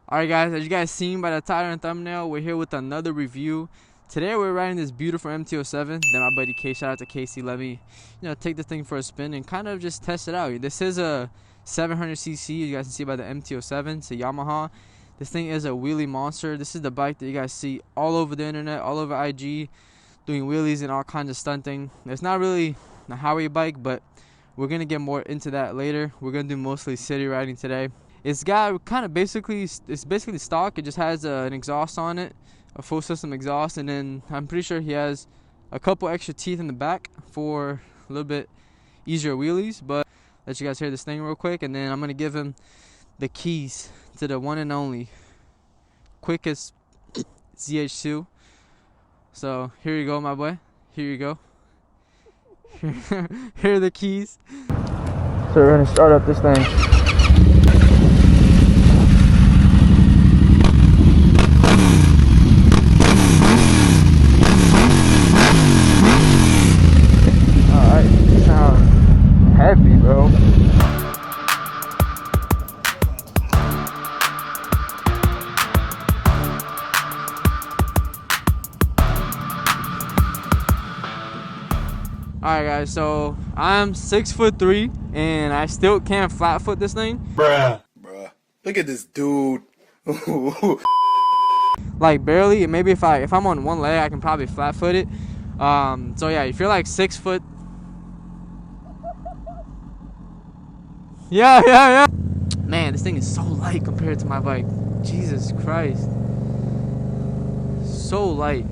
Alright guys, as you guys seen by the title and thumbnail, we're here with another review. Today we're riding this beautiful MT07 that my buddy K, shout out to Casey, let me take this thing for a spin and kind of just test it out. This is a 700cc, you guys can see by the MT07, it's a Yamaha. This thing is a wheelie monster. This is the bike that you guys see all over the internet, all over IG, doing wheelies and all kinds of stunting. It's not really a highway bike, but we're going to get more into that later. We're going to do mostly city riding today. It's got kind of it's basically stock. It just has an exhaust on it, a full system exhaust, and then I'm pretty sure he has a couple extra teeth in the back for a little bit easier wheelies. But let you guys hear this thing real quick, and then I'm going to give him the keys to the one and only quickest ZH2. So here you go, my boy. Here you go. Here are the keys. So we're going to start up this thing. Heavy, bro. Alright guys, so I'm 6'3" and I still can't flat foot this thing. Bruh. Look at this dude. Like barely, and maybe if I'm on one leg I can probably flat foot it. So yeah, if you're like 6 foot. Yeah. Man, this thing is so light compared to my bike. Jesus Christ. So light.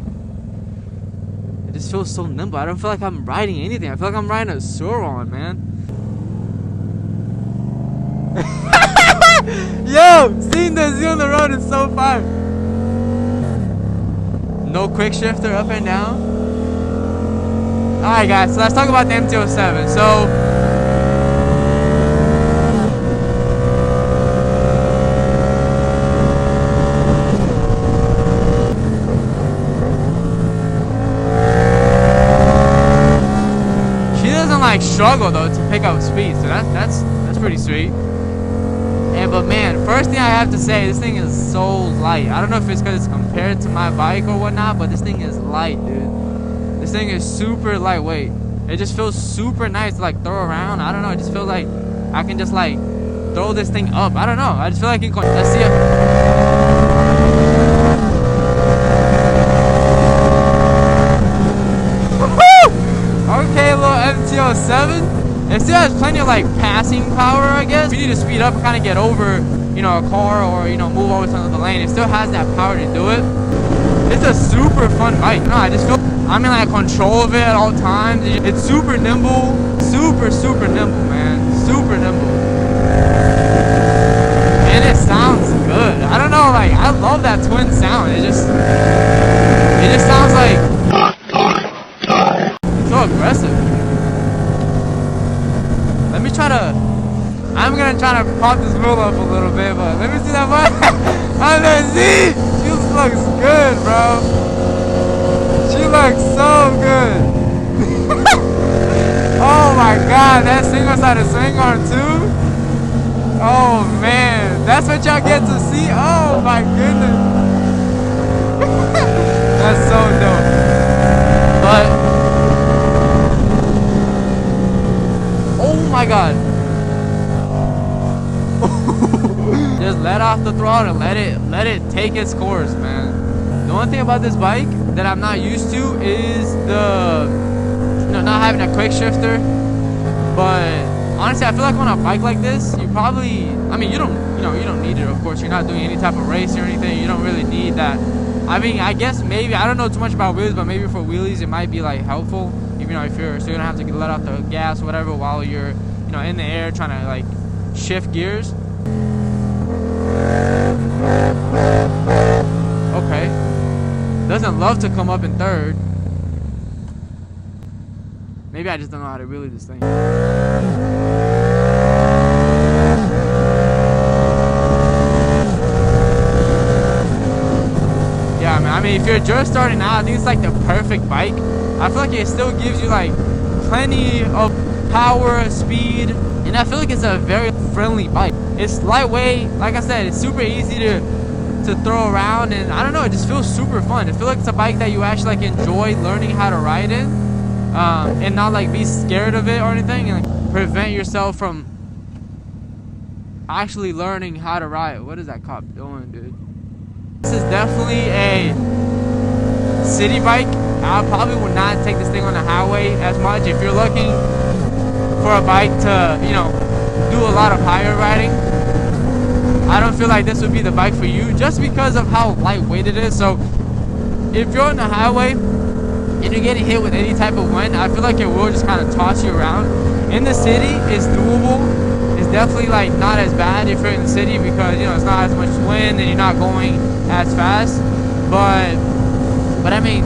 It just feels so nimble. I don't feel like I'm riding anything. I feel like I'm riding a Sauron, man. Yo, seeing the Z on the road is so fun. No quick shifter up and down. Alright guys, so let's talk about the MT07. So struggle though to pick up speed, so that's pretty sweet. But man, first thing I have to say, this thing is so light. I don't know if it's because it's compared to my bike or whatnot, but this thing is light, dude. This thing is super lightweight. It just feels super nice to like throw around. I don't know, it just feels like I can just like throw this thing up. I don't know, I just feel like you can. Let's see it. Okay, little MT07. It still has plenty of like passing power, I guess. If you need to speed up and kind of get over, a car or move over to the lane, it still has that power to do it. It's a super fun bike. No, I just feel I'm in like control of it at all times. It's super nimble, super nimble, man. Super nimble. And it sounds good. I don't know, like I love that twin sound. It just sounds like so aggressive. I'm gonna try to pop this wheel up a little bit, but let me see that one. Oh, let's see. She looks good, bro. She looks so good. Oh my god, that single sided swing arm too. Oh man, that's what y'all get to see. Oh my goodness. That's so dope. But oh my god. Just let off the throttle, let it take its course, man. The one thing about this bike that I'm not used to is the not having a quick shifter. But honestly, I feel like on a bike like this, you probably you don't need it, of course. You're not doing any type of race or anything. You don't really need that. I guess maybe, I don't know too much about wheelies, but maybe for wheelies it might be like helpful. If you're still gonna have to let off the gas or whatever while you're in the air trying to like shift gears. Okay, doesn't love to come up in third. Maybe I just don't know how to wheelie this thing. Yeah, man, if you're just starting out, I think it's like the perfect bike. I feel like it still gives you like plenty of power, speed, and I feel like it's a very friendly bike. It's lightweight, like I said, it's super easy to to throw around, and I don't know, it just feels super fun. It feels like it's a bike that you actually like enjoy learning how to ride in, and not like be scared of it or anything, and like prevent yourself from actually learning how to ride. What is that cop doing, dude? This is definitely a city bike. I probably would not take this thing on the highway as much. If you're looking for a bike to, you know, do a lot of highway riding, I don't feel like this would be the bike for you, just because of how lightweight it is. So if you're on the highway and you're getting hit with any type of wind, I feel like it will just kind of toss you around. In the city, it's doable. It's definitely like not as bad if you're in the city, because you know it's not as much wind and you're not going as fast. But I mean,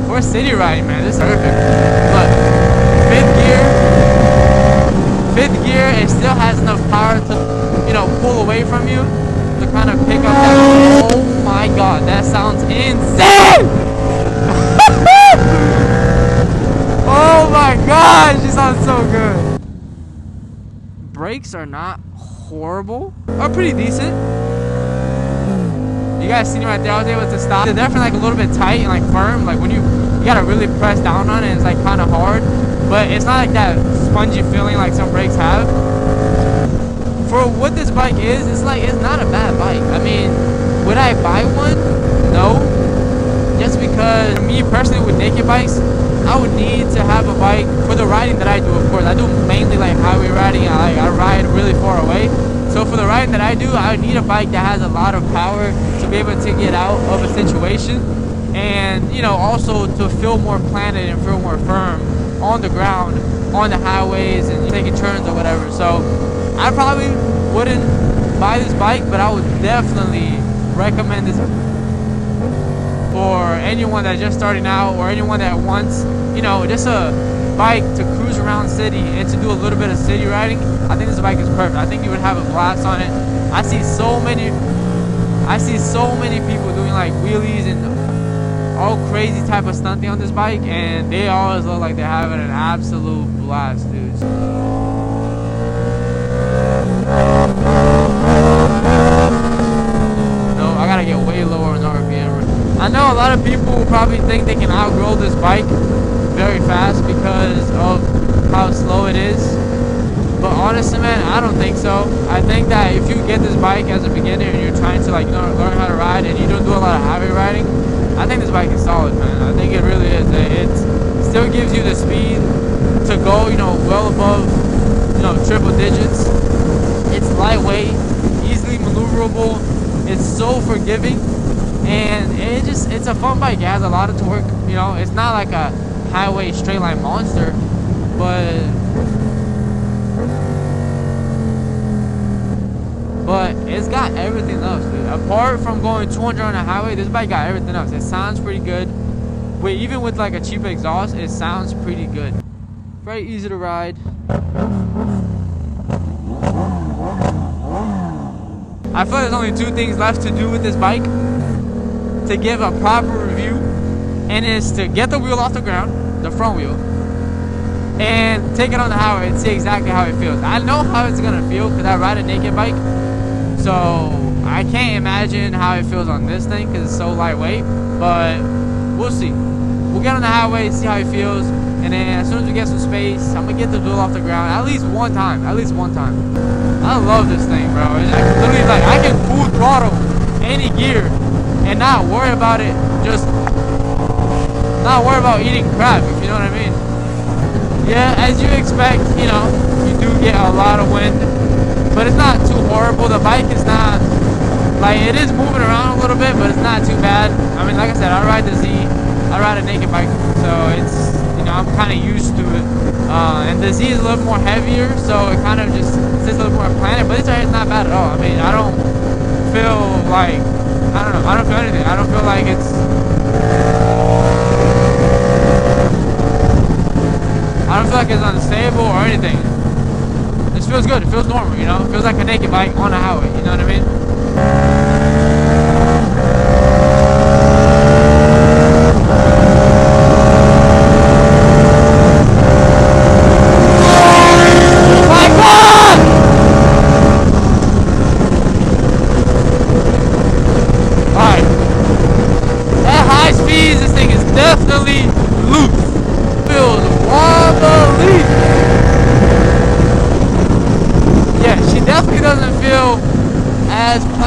for city riding, man, this is perfect. Look, fifth gear, it still has enough power to, you know, pull away from you to kind of pick up that. Oh my god, that sounds insane! Oh my gosh, it sounds so good. Brakes are not horrible, are pretty decent. You guys seen it right there, I was able to stop. They're definitely like a little bit tight and like firm, like when you gotta really press down on it, it's like kind of hard, but it's not like that spongy feeling like some brakes have. For what this bike is, it's not a bad bike. I mean, would I buy one? No. Just because me personally with naked bikes, I would need to have a bike for the riding that I do. Of course, I do mainly like highway riding. I ride really far away. So for the riding that I do, I would need a bike that has a lot of power to be able to get out of a situation, and you know, also to feel more planted and feel more firm on the ground, on the highways, and taking turns or whatever. So I probably wouldn't buy this bike, but I would definitely recommend this for anyone that's just starting out, or anyone that wants, you know, just a bike to cruise around city and to do a little bit of city riding. I think this bike is perfect. I think you would have a blast on it. I see so many people doing like wheelies and all crazy type of stunting on this bike, and they always look like they're having an absolute blast, dude. No, I gotta get way lower on RPM. I know a lot of people will probably think they can outgrow this bike very fast because of how slow it is, but honestly, man, I don't think so. I think that if you get this bike as a beginner and you're trying to like, you know, learn how to ride, and you don't do a lot of highway riding, I think this bike is solid, man. I think it really is. It still gives you the speed to go, you know, well above, you know, triple digits. It's lightweight, easily maneuverable. It's so forgiving, and it's a fun bike. It has a lot of torque. You know, it's not like a highway straight line monster, but it's got everything else, dude. Apart from going 200 on the highway, this bike got everything else. It sounds pretty good. Even with like a cheap exhaust, it sounds pretty good. Very easy to ride. I feel like there's only two things left to do with this bike to give a proper review, and it's to get the wheel off the ground, the front wheel, and take it on the highway and see exactly how it feels. I know how it's gonna feel because I ride a naked bike, so I can't imagine how it feels on this thing because it's so lightweight, but we'll see. We'll get on the highway, see how it feels, and then as soon as we get some space, I'm gonna get the wheel off the ground at least one time. I love this thing, bro. It's like, literally, like, I can full throttle any gear and not worry about it, just not worry about eating crap, if you know what I mean. Yeah, as you expect, you know, you do get a lot of wind, but it's not too horrible. The bike is not, like, it is moving around a little bit, but it's not too bad. I mean, like I said, I ride the Z, I ride a naked bike, so it's, you know, I'm kind of used to it. And the Z is a little more heavier, so it kind of just sits a little more planted, but this right here is not bad at all. I mean, I don't feel like, I don't know, I don't feel anything. I don't feel like it's, I don't feel like it's unstable or anything. This feels good. It feels normal, you know? It feels like a naked bike on a highway, you know what I mean?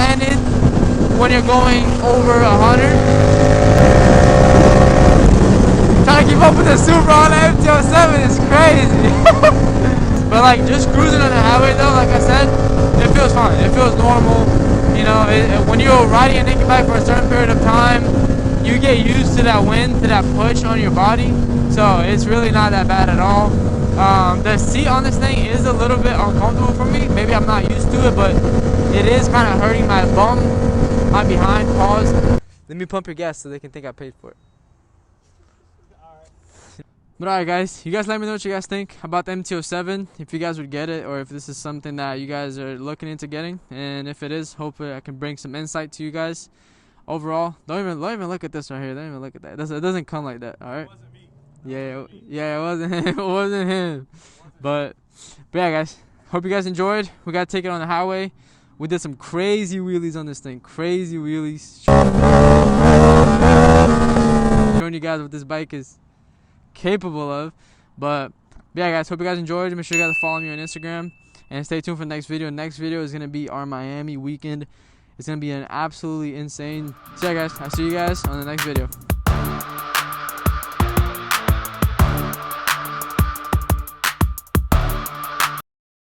landed when you're going over 100. Trying to keep up with the Super on the MT07 is crazy. But like just cruising on the highway though, like I said, it feels fine. It feels normal. You know, when you're riding a naked bike for a certain period of time, you get used to that wind, to that push on your body. So it's really not that bad at all. The seat on this thing is a little bit uncomfortable for me. Maybe I'm not used to it, but it is kind of hurting my bum, my behind. Pause. Let me pump your gas so they can think I paid for it. But alright guys, you guys let me know what you guys think about the MT07, if you guys would get it, or if this is something that you guys are looking into getting. And if it is, hopefully I can bring some insight to you guys. Overall, don't even look at this right here. Don't even look at that. It doesn't come like that, alright? Yeah, it wasn't him. It wasn't him. But yeah guys, hope you guys enjoyed. We got to take it on the highway. We did some crazy wheelies on this thing. Crazy wheelies. Showing you guys what this bike is capable of. But yeah guys, hope you guys enjoyed. Make sure you guys follow me on Instagram and stay tuned for the next video. Next video is going to be our Miami weekend. It's going to be an absolutely insane. So yeah guys, I'll see you guys on the next video.